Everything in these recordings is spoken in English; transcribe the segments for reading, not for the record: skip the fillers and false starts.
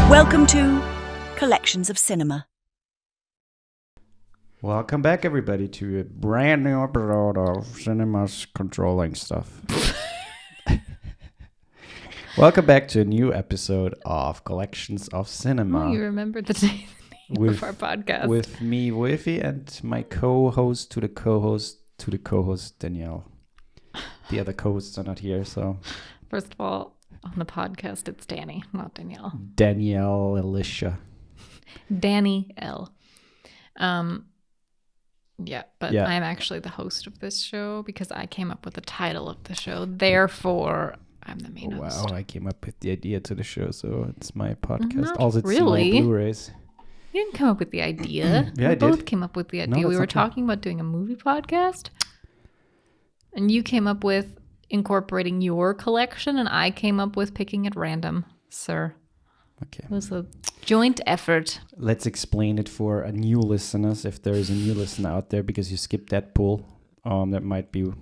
Welcome to Collections of Cinema. Welcome back, everybody, to a brand new episode of Cinema's Controlling Stuff. Welcome back to a new episode of Collections of Cinema. Oh, you remembered the name of our podcast. With me, Woifi, and my co-host to the co-host to the co-host, Danielle. The other co-hosts are not here, so... First of all, on the podcast, it's Dani, not Danielle. Danielle Alicia. Dani L. Yeah, but I'm actually the host of this show because I came up with the title of the show. Therefore, I'm the main host. Wow, I came up with the idea to the show, so it's my podcast. Not Also, it's really. my Blu-rays. You didn't come up with the idea. Yeah, we I both did. came up with the idea. No, we that's were okay. talking about doing a movie podcast. And you came up with incorporating your collection, and I came up with picking at random, sir. Okay. It was a joint effort. Let's explain it for a new listeners, if there is a new listener out there, because you skipped Deadpool. That might be,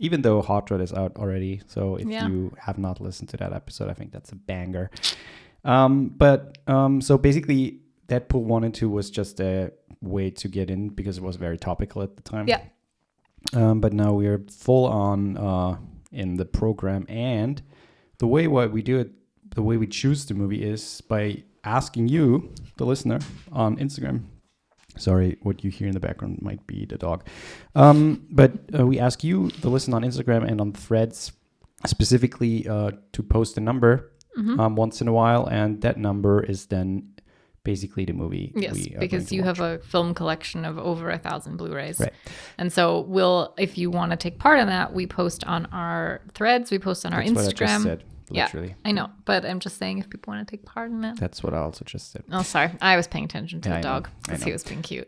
even though Hot Rod is out already. So if you have not listened to that episode, I think that's a banger. So basically, Deadpool 1 and 2 was just a way to get in because it was very topical at the time. Yeah. But now we are full on in the program, and the way we do it, the way we choose the movie is by asking you, the listener, on Instagram. Sorry, what you hear in the background might be the dog. But we ask you, the listener, on Instagram and on Threads, specifically to post a number once in a while, and that number is then basically the movie. Yes, because you have a film collection of over 1,000 Blu-rays. Right. And so if you want to take part in that, we post on our Threads, we post on our Instagram. What I just said. Literally. Yeah, I know, but I'm just saying if people want to take part in it. That's what I also just said. Oh, sorry. I was paying attention to the dog I because know. he was being cute.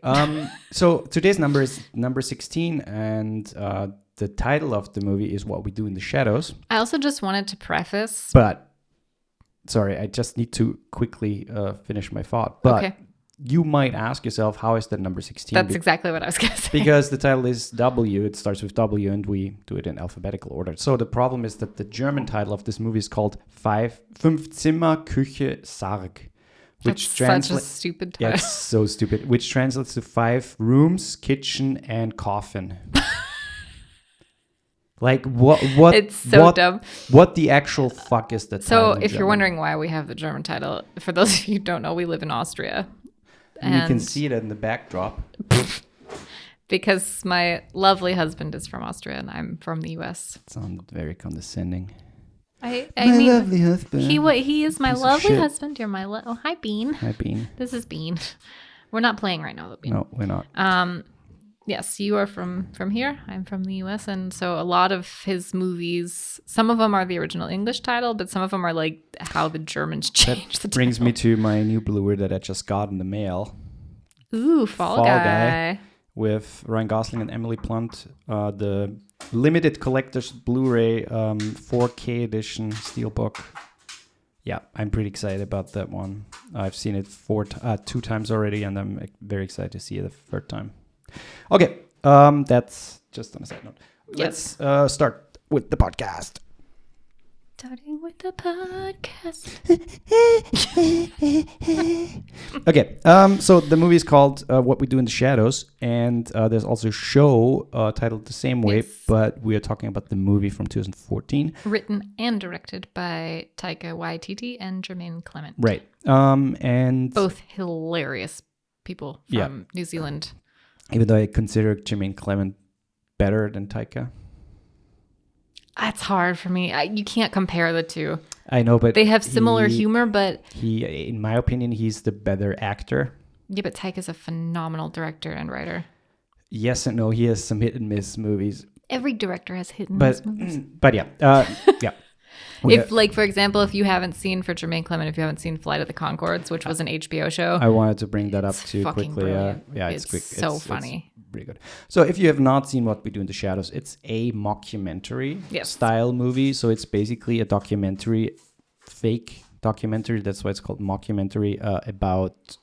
So today's number is number 16, and the title of the movie is What We Do in the Shadows. I also just wanted to preface. But, sorry, I just need to quickly finish my thought. But Okay. you might ask yourself, how is that number 16? That's exactly what I was going to say. Because the title is W, it starts with W, and we do it in alphabetical order. So the problem is that the German title of this movie is called Fünf Zimmer, Küche, Sarg. That's such a stupid title. Yeah, it's so stupid. Which translates to 5 rooms, kitchen, and coffin. Like, what? It's so dumb. What the actual fuck is that So title in if you're German? wondering why we have the German title, for those of you who don't know, we live in Austria. You can see it in the backdrop. Because my lovely husband is from Austria and I'm from the US. It sounded very condescending. I My mean, lovely husband. he is my Piece of lovely shit. husband. You're my oh, hi Bean. Hi, Bean. This is Bean. We're not playing right now though, Bean. No, we're not. Yes, you are from here. I'm from the US, and so a lot of his movies, some of them are the original English title, but some of them are like how the Germans changed the title. Brings me to my new Blu-ray that I just got in the mail. Ooh, Fall Guy. With Ryan Gosling and Emily Blunt, the limited collector's Blu-ray 4K edition steelbook. Yeah, I'm pretty excited about that one. I've seen it 2 times already, and I'm very excited to see it the third time. Okay, that's just on a side note. Yes. Let's start with the podcast. Starting with the podcast. Okay, so the movie is called What We Do in the Shadows, and there's also a show titled the same way, Yes. but we are talking about the movie from 2014. Written and directed by Taika Waititi and Jermaine Clement. Right. And Both hilarious people from New Zealand. even though I consider Jermaine Clement better than Taika. It's hard for me. You can't compare the two. I know, but They have similar humor, but he, in my opinion, he's the better actor. yeah, but Taika's a phenomenal director and writer. Yes and no, he has some hit and miss movies. Every director has hit and miss But movies. but yeah. Yeah. If, like, for example, if you haven't seen, for Jermaine Clement, if you haven't seen Flight of the Conchords, which was an HBO show, I wanted to bring that up it's too fucking quickly. brilliant. Yeah, it's quick. So funny. It's pretty good. So if you have not seen What We Do in the Shadows, it's a mockumentary style movie. So it's basically a documentary, fake documentary. That's why it's called mockumentary, about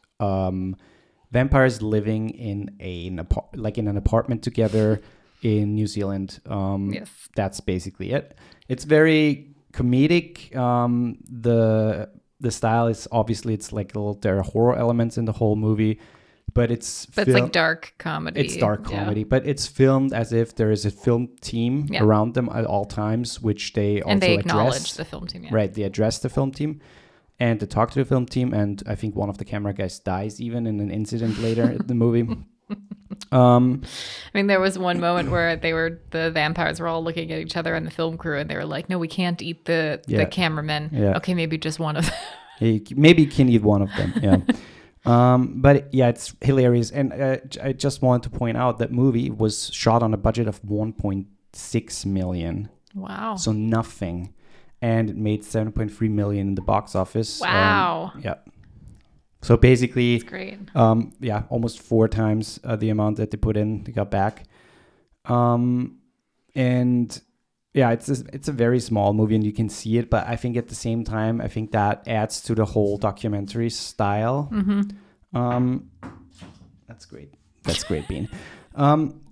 vampires living in an apartment together in New Zealand. That's basically it. It's very comedic. The style is obviously there are horror elements in the whole movie, but it's like dark comedy. It's dark comedy, but it's filmed as if there is a film team around them at all times, which they also acknowledge the film team. Yeah. Right, they address the film team and they talk to the film team, and I think one of the camera guys dies even in an incident later in the movie. I mean, there was one moment where the vampires were all looking at each other and the film crew, and they were like, "No, we can't eat the cameramen." Yeah. Okay, maybe just one of them. Maybe you can eat one of them. Yeah. But yeah, it's hilarious. And I just wanted to point out that movie was shot on a budget of 1.6 million. Wow. So nothing. And it made 7.3 million in the box office. Wow. Yeah. So basically, that's great. Almost 4 times the amount that they put in, they got back. And yeah, it's a very small movie and you can see it, but I think at the same time, I think that adds to the whole documentary style. Mm-hmm. That's great. That's great, Bean.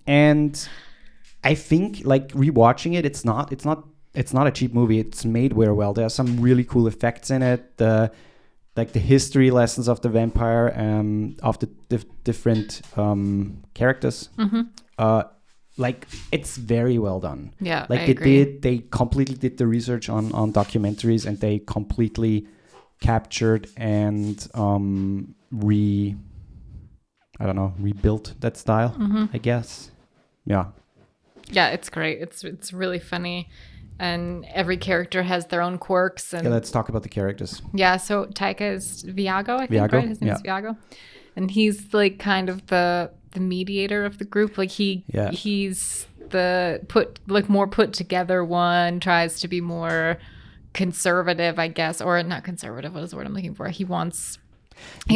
And I think like rewatching it, it's not a cheap movie. It's made very well. There are some really cool effects in it. The history lessons of the vampire, of the different characters. Mm-hmm. It's very well done. Yeah, like I they agree. they completely did the research on documentaries, and they completely captured and rebuilt that style. Mm-hmm. I guess. Yeah. Yeah, it's great. It's really funny, and every character has their own quirks. And Let's talk about the characters. yeah, so Taika is Viago, I think, Viago, right? His name is Viago, and he's like kind of the mediator of the group. Like he's the more put together one, tries to be more conservative, I guess, or not conservative. What is the word I'm looking for? He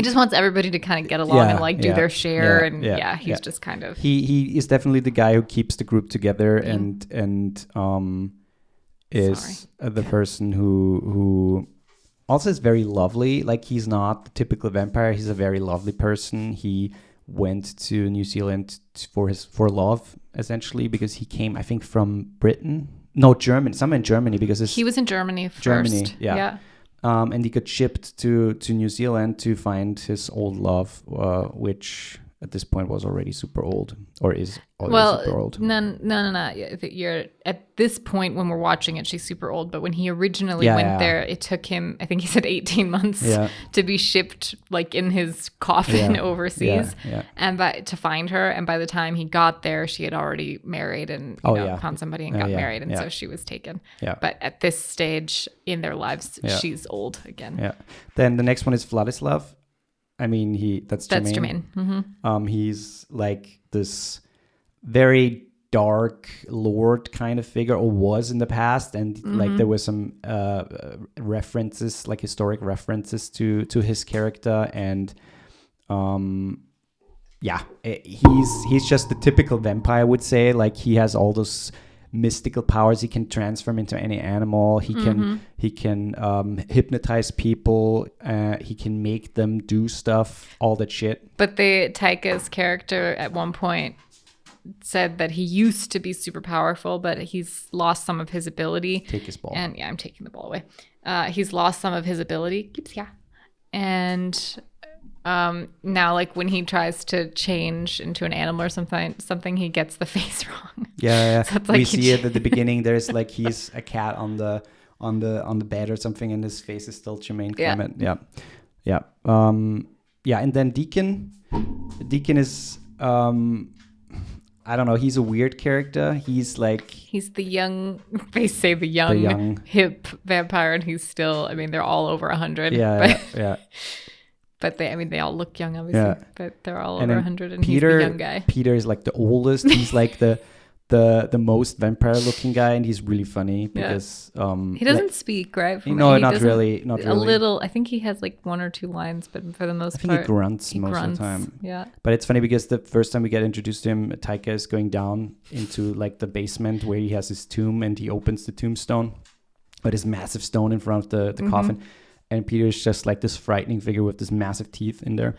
just wants everybody to kind of get along and do their share. He's just kind of he is definitely the guy who keeps the group together and is the person who also is very lovely. Like he's not the typical vampire. He's a very lovely person. He went to New Zealand for love, essentially, because he came, I think, from Germany, somewhere in Germany, because he was in Germany first. Yeah. And he got shipped to New Zealand to find his old love, which at this point was already super old, or is already super old. No. You're at this point when we're watching it, she's super old. But when he originally went there, it took him, I think he said 18 months to be shipped like in his coffin overseas, and to find her. And by the time he got there, she had already married and found somebody and got married, and so she was taken. Yeah. But at this stage in their lives, she's old again. Yeah. Then the next one is Vladislav. I mean, that's Jermaine. Mm-hmm. He's like this very dark lord kind of figure, or was in the past, and like there were some references, like historic references to his character, and he's just the typical vampire, I would say. Like he has all those mystical powers. He can transform into any animal. He can hypnotize people. He can make them do stuff, all that shit. But Taika's character at one point said that he used to be super powerful, but he's lost some of his ability. Take his ball. And I'm taking the ball away. He's lost some of his ability. And now, like when he tries to change into an animal or something, he gets the face wrong. Yeah. So it's like we see it at the beginning. There's like he's a cat on the bed or something, and his face is still Jermaine Clement. Yeah. And then Deacon is I don't know. He's a weird character. He's the young. They say the young hip vampire, and he's still. I mean, they're all over 100. Yeah. But they all look young, obviously. But they're all over 100, and Peter, he's the young guy. Peter is like the oldest. He's like the most vampire-looking guy, and he's really funny because he doesn't speak, right? Not really. A little. I think he has like 1 or 2 lines, but for the most part, he grunts most of the time. Yeah. But it's funny because the first time we get introduced to him, Taika is going down into like the basement where he has his tomb, and he opens the tombstone with this massive stone in front of the coffin. And Peter is just like this frightening figure with this massive teeth in there.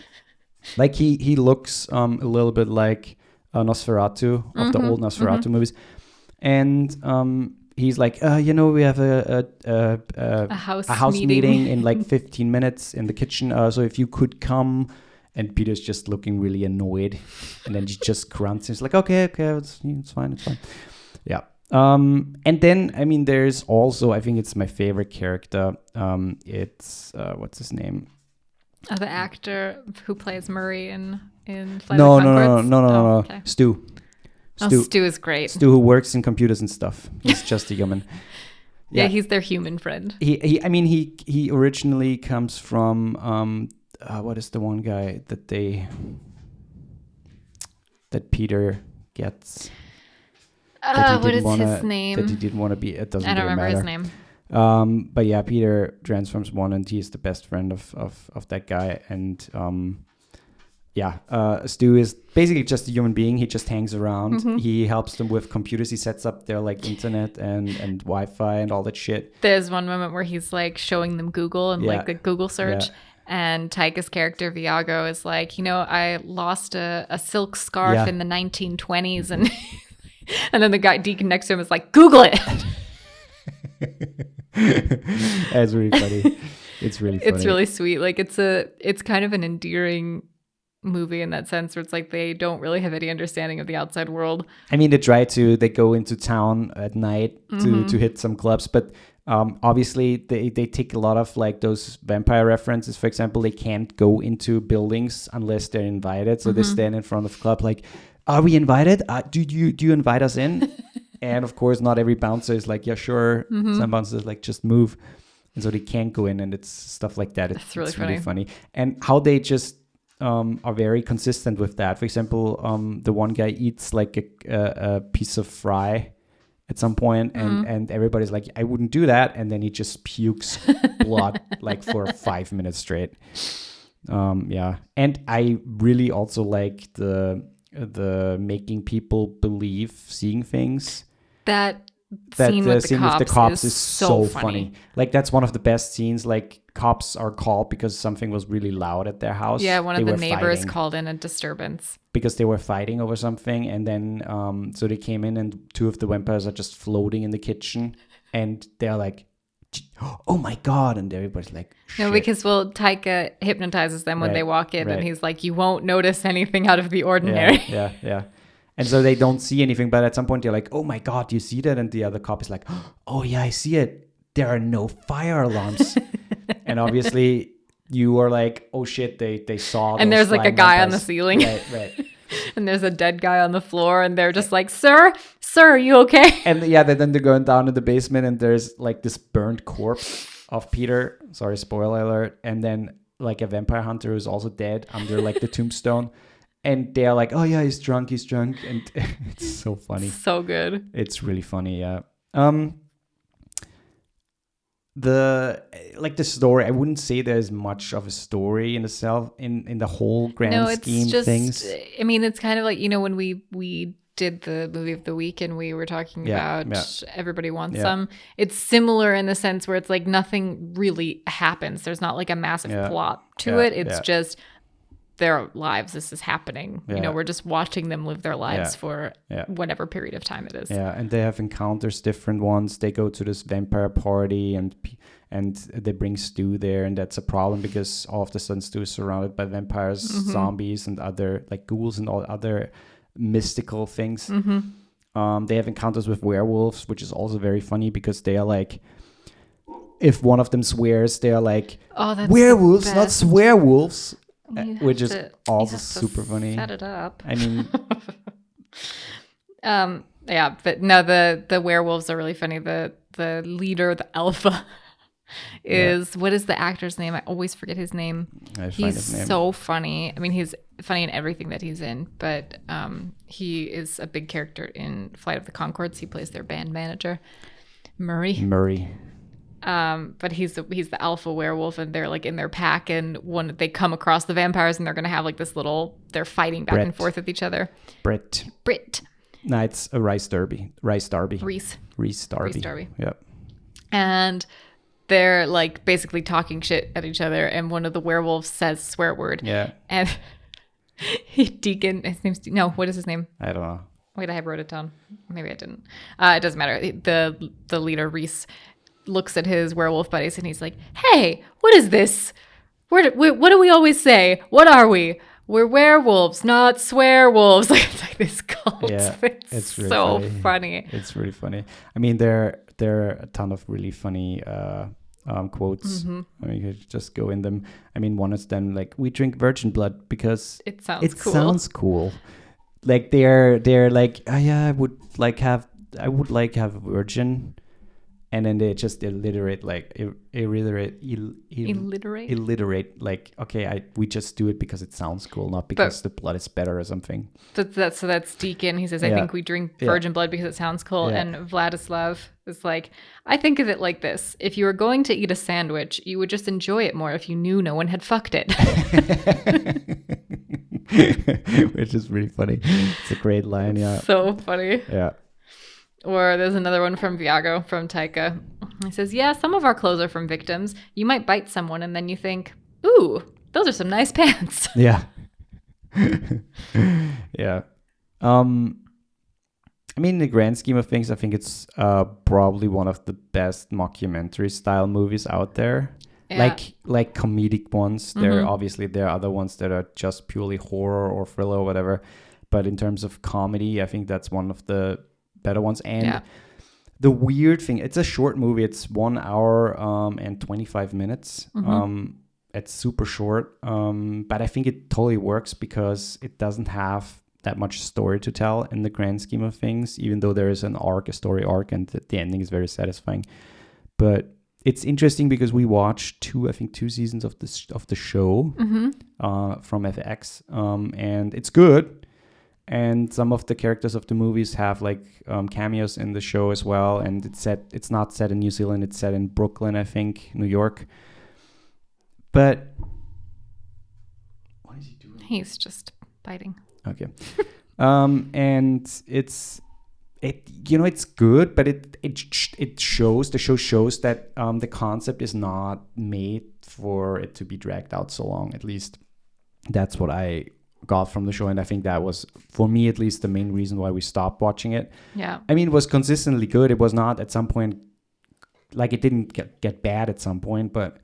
Like he looks a little bit like Nosferatu of the old Nosferatu movies. And he's like, we have A house meeting in like 15 minutes in the kitchen. So if you could come. And Peter's just looking really annoyed. And then he just grunts. He's like, okay, it's fine. Yeah. And then, I mean, there's also, I think it's my favorite character. It's, what's his name? Oh, the actor who plays Murray in Flight of the Conchords? No. Okay. Stu. Stu is great. Stu, who works in computers and stuff. He's just a human. Yeah, he's their human friend. He originally comes from... what is the one guy that Peter gets? What is his name? That he didn't want to be. It doesn't. I don't really remember matter. his name. But yeah, Peter transforms one, and he's the best friend of that guy. And Stu is basically just a human being. He just hangs around. Mm-hmm. He helps them with computers. He sets up their like internet and Wi-Fi and all that shit. There's one moment where he's like showing them Google and like the Google search. Yeah. And Taika's character, Viago, is like, I lost a silk scarf in the 1920s. And and then the guy Deacon next to him is like, Google it. That's really funny. It's really funny. It's really sweet. Like, it's kind of an endearing movie in that sense where it's like they don't really have any understanding of the outside world. I mean, they go into town at night to hit some clubs, but... obviously, they take a lot of like those vampire references. For example, they can't go into buildings unless they're invited. So they stand in front of the club like, are we invited? Do you invite us in? And of course, not every bouncer is like, yeah, sure. Some bouncers like, just move. And so they can't go in, and it's stuff like that. It's really funny. And how they just are very consistent with that. For example, the one guy eats like a piece of fry at some point, and everybody's like, I wouldn't do that, and then he just pukes blood like for 5 minutes straight. And I really also like the making people believe seeing things. That scene with the cops is so funny. Like, that's one of the best scenes. Like, cops are called because something was really loud at their house. Yeah, one of the neighbors called in a disturbance because they were fighting over something, and then so they came in, and two of the vampires are just floating in the kitchen, and they're like, oh my god, and everybody's like, shit. No, because Taika hypnotizes them when they walk in, and he's like, you won't notice anything out of the ordinary. Yeah. And so they don't see anything, but at some point they're like, oh my god, do you see that? And the other cop is like, oh yeah, I see it. There are no fire alarms. And obviously you are like, oh shit, they saw. And there's like a guy on the ceiling. Right. And there's a dead guy on the floor, and they're just like, sir, are you okay? And then they're going down in the basement, and there's like this burnt corpse of Peter. Sorry, spoiler alert. And then like a vampire hunter who's also dead under like the tombstone. And they're like, oh yeah, he's drunk. And it's so funny. So good. It's really funny, yeah. The story, I wouldn't say there's much of a story in itself in the whole grand scheme of things. I mean, it's kind of like, when we did the movie of the week and we were talking about Everybody Wants Some. It's similar in the sense where it's like nothing really happens. There's not like a massive plot to it. It's just their lives. This is happening. We're just watching them live their lives for whatever period of time it is. Yeah, and they have encounters, different ones. They go to this vampire party, and they bring Stu there, and that's a problem because all of a sudden Stu is surrounded by vampires, zombies, and other like ghouls and all other mystical things. They have encounters with werewolves, which is also very funny because they are like, if one of them swears, they are like, werewolves, not swearwolves. Which is also super funny. Set it up. I mean, but no, the werewolves are really funny. The leader, the alpha, is what is the actor's name? I always forget his name. He's so funny. I mean, he's funny in everything that he's in, but he is a big character in Flight of the Conchords. He plays their band manager, Murray. But he's the alpha werewolf, and they're like in their pack, and when they come across the vampires, and they're gonna have like this they're fighting back and forth with each other. Brit. No, it's a Reese Darby. Reese Darby. Yep. And they're like basically talking shit at each other, and one of the werewolves says swear word. Yeah. And Deacon, his name's what is his name? I don't know. Wait, I wrote it down. Maybe I didn't. It doesn't matter. The leader, Reese, looks at his werewolf buddies and he's like, "Hey, what is this? What do we always say? What are we? We're werewolves, not swearwolves." Like, it's like this cult. Yeah, it's really so funny. It's really funny. I mean, there are a ton of really funny quotes. Mm-hmm. I mean, you could just go in them. I mean, one is them like, "We drink virgin blood because it sounds cool." Like they're like, "Oh yeah, I would like have a virgin." And then they just illiterate, like illiterate, like, okay, we just do it because it sounds cool, not because the blood is better or something. That's Deacon. He says, "I think we drink virgin blood because it sounds cool." Yeah. And Vladislav is like, "I think of it like this: if you were going to eat a sandwich, you would just enjoy it more if you knew no one had fucked it." Which is really funny. It's a great line. Yeah, so funny. Yeah. Or there's another one from Viago, from Taika. He says, "Yeah, some of our clothes are from victims. You might bite someone and then you think, ooh, those are some nice pants." Yeah. Yeah. I mean, in the grand scheme of things, I think it's probably one of the best mockumentary style movies out there. Yeah. Like comedic ones. Mm-hmm. There are other ones that are just purely horror or thriller or whatever. But in terms of comedy, I think that's one of the better ones. And the weird thing, it's a short movie. It's 1 hour and 25 minutes. Mm-hmm. It's super short, but I think it totally works because it doesn't have that much story to tell in the grand scheme of things, even though there is a story arc, and the ending is very satisfying. But it's interesting because we watched two seasons of the show from FX, and it's good. And some of the characters of the movies have like cameos in the show as well. And it's not set in New Zealand. It's set in Brooklyn, I think, New York. But what is he doing? He's just biting. Okay. And it's good, but the show shows that the concept is not made for it to be dragged out so long. At least that's what I got from the show, and I think that was, for me at least, the main reason why we stopped watching it. Yeah. I mean, it was consistently good. It was not at some point, like, it didn't get bad at some point, but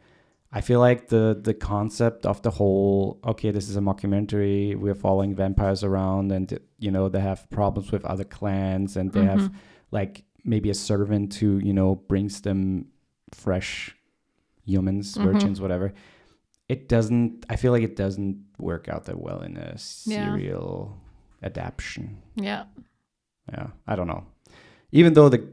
I feel like the concept of the whole, okay, this is a mockumentary, we're following vampires around, and they have problems with other clans, and they have like maybe a servant who brings them fresh humans, virgins, whatever. I feel like it doesn't work out that well in a serial adaptation. Yeah. Yeah. I don't know. Even though the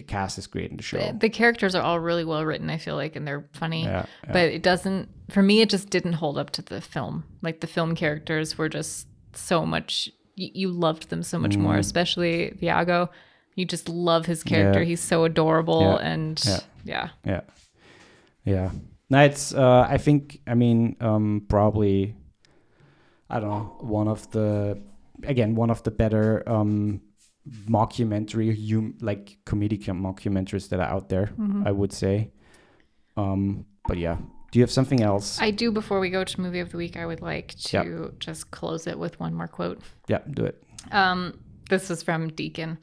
cast is great in the show. The characters are all really well written, I feel like, and they're funny. Yeah. But it doesn't, for me, it just didn't hold up to the film. Like, the film characters were just so much, you loved them so much more, especially Viago. You just love his character. He's so adorable. And yeah. No, it's, I think, probably, I don't know, one of the better mockumentary, like comedic mockumentaries that are out there, I would say. But yeah, do you have something else? I do. Before we go to movie of the week, I would like to just close it with one more quote. Yeah, do it. This was from Deacon,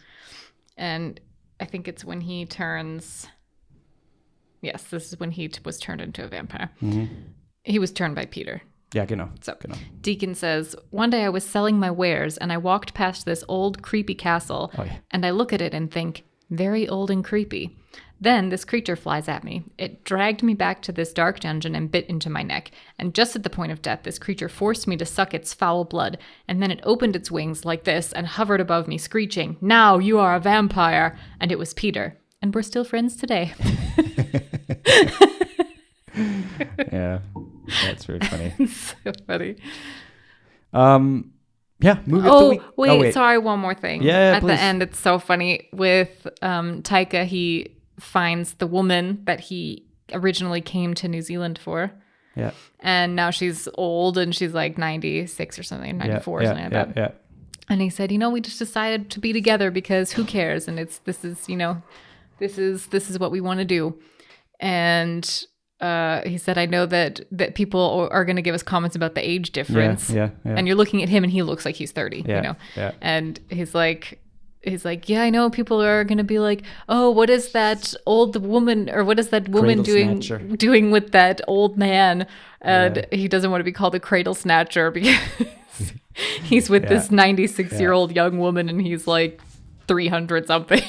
and I think it's when he turns... Yes, this is when he was turned into a vampire. He was turned by Peter. Yeah, genau. So Deacon says, "One day I was selling my wares and I walked past this old creepy castle and I look at it and think, very old and creepy. Then this creature flies at me. It dragged me back to this dark dungeon and bit into my neck. And just at the point of death, this creature forced me to suck its foul blood. And then it opened its wings like this and hovered above me, screeching, 'Now you are a vampire.' And it was Peter. And we're still friends today." Yeah, that's really funny. It's so funny. Yeah, movie of the week. Wait, sorry, one more thing. Yeah, At please. the end, it's so funny. With Taika, he finds the woman that he originally came to New Zealand for. Yeah. And now she's old and she's like 96 or something, 94 or something like that. Yeah. And he said, we just decided to be together because who cares? And this is what we want to do. And he said, I know that people are going to give us comments about the age difference. Yeah. And you're looking at him and he looks like he's 30, Yeah, you know? yeah. And he's like, yeah, I know people are going to be like, oh, what is that old woman, or what is that woman Cradle snatcher. doing with that old man? And he doesn't want to be called a cradle snatcher because he's with this 96-year-old young woman and he's like 300 something.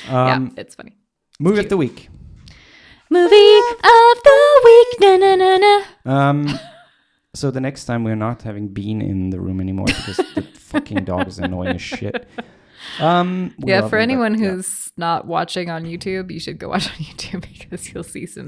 Yeah, it's funny. Movie of the week. Movie of the week. Na, na, na, na. So the next time we're not having Bean in the room anymore because the fucking dog is annoying as shit. Yeah, for anyone who's not watching on YouTube, you should go watch on YouTube because you'll see some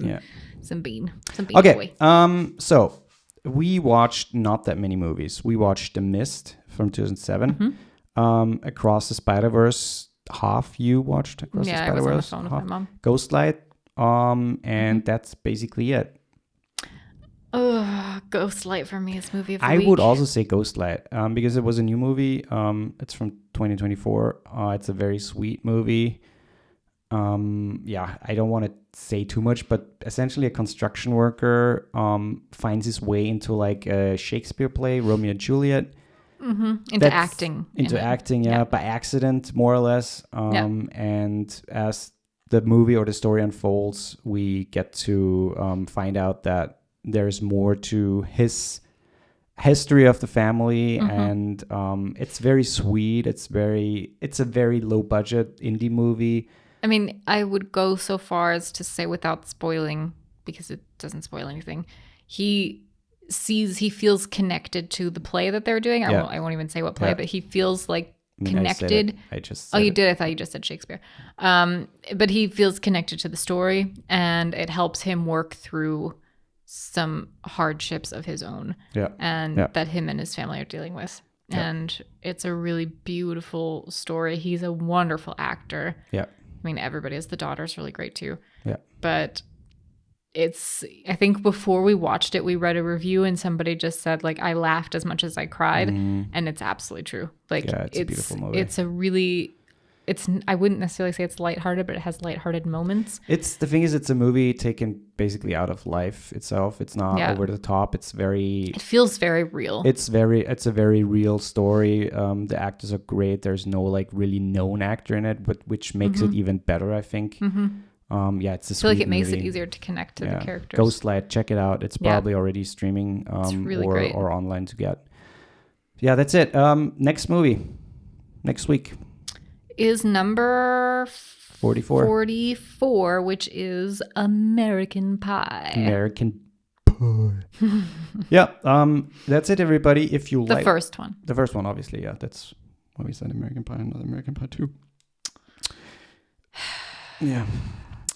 Bean. Some Bean Okay. boy. So we watched not that many movies. We watched The Mist from 2007. Across the Spider-Verse. Half you watched Across the Spider-Verse. I was on the phone with my mom. Ghostlight. And that's basically it. Ghostlight for me is movie of the week. I would also say Ghostlight because it was a new movie. It's from 2024. It's a very sweet movie. I don't want to say too much, but essentially a construction worker finds his way into like a Shakespeare play, Romeo and Juliet. Into acting, by accident, more or less. And as the movie or the story unfolds, we get to find out that there's more to his history of the family, and it's very sweet. It's a very low budget indie movie. I mean, I would go so far as to say, without spoiling, because it doesn't spoil anything, he feels connected to the play that they're doing. I won't even say what play, but he feels like connected. You did. I thought you just said Shakespeare. But he feels connected to the story, and it helps him work through some hardships of his own that him and his family are dealing with. And it's a really beautiful story. He's a wonderful actor. I mean, everybody is. The daughter's really great too. But I think before we watched it, we read a review and somebody just said, like, I laughed as much as I cried. And it's absolutely true. Like, it's a beautiful movie. I wouldn't necessarily say it's lighthearted, but it has lighthearted moments. The thing is, it's a movie taken basically out of life itself. It's not over the top. It feels very real. It's a very real story. The actors are great. There's no like really known actor in it, but which makes it even better, I think. It's a I feel like it makes it easier to connect to the characters. Ghostlight, check it out. It's probably already streaming it's really great. Or online to get. Yeah, that's it. Next movie. Next week. Is number 44, which is American Pie. American Pie. That's it, everybody. If you like... The first one, obviously, yeah. That's why we said American Pie, another American Pie 2. Yeah.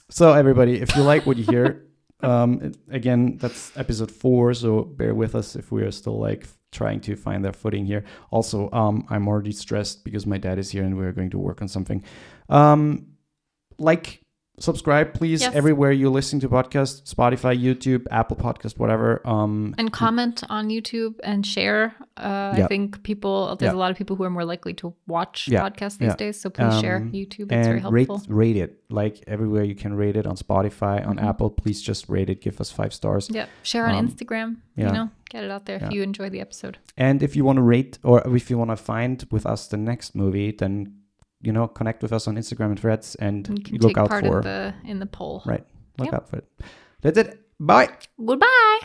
So, everybody, if you like what you hear, again, that's episode 4, so bear with us if we are still, like, trying to find their footing here. Also, I'm already stressed because my dad is here and we're going to work on something. Subscribe, please, everywhere you listen to podcasts, Spotify, YouTube, Apple Podcast, whatever. And comment on YouTube and share. I think there's a lot of people who are more likely to watch podcasts these days, so please share YouTube. It's very helpful. Rate it, like everywhere you can rate it, on Spotify, on Apple. Please just rate it, give us 5 stars. Share on Instagram, get it out there if you enjoy the episode. And if you want to rate, or if you want to find with us the next movie, then connect with us on Instagram and Threads, and look out for in the poll. Right. Look out for it. That's it. Bye. Goodbye.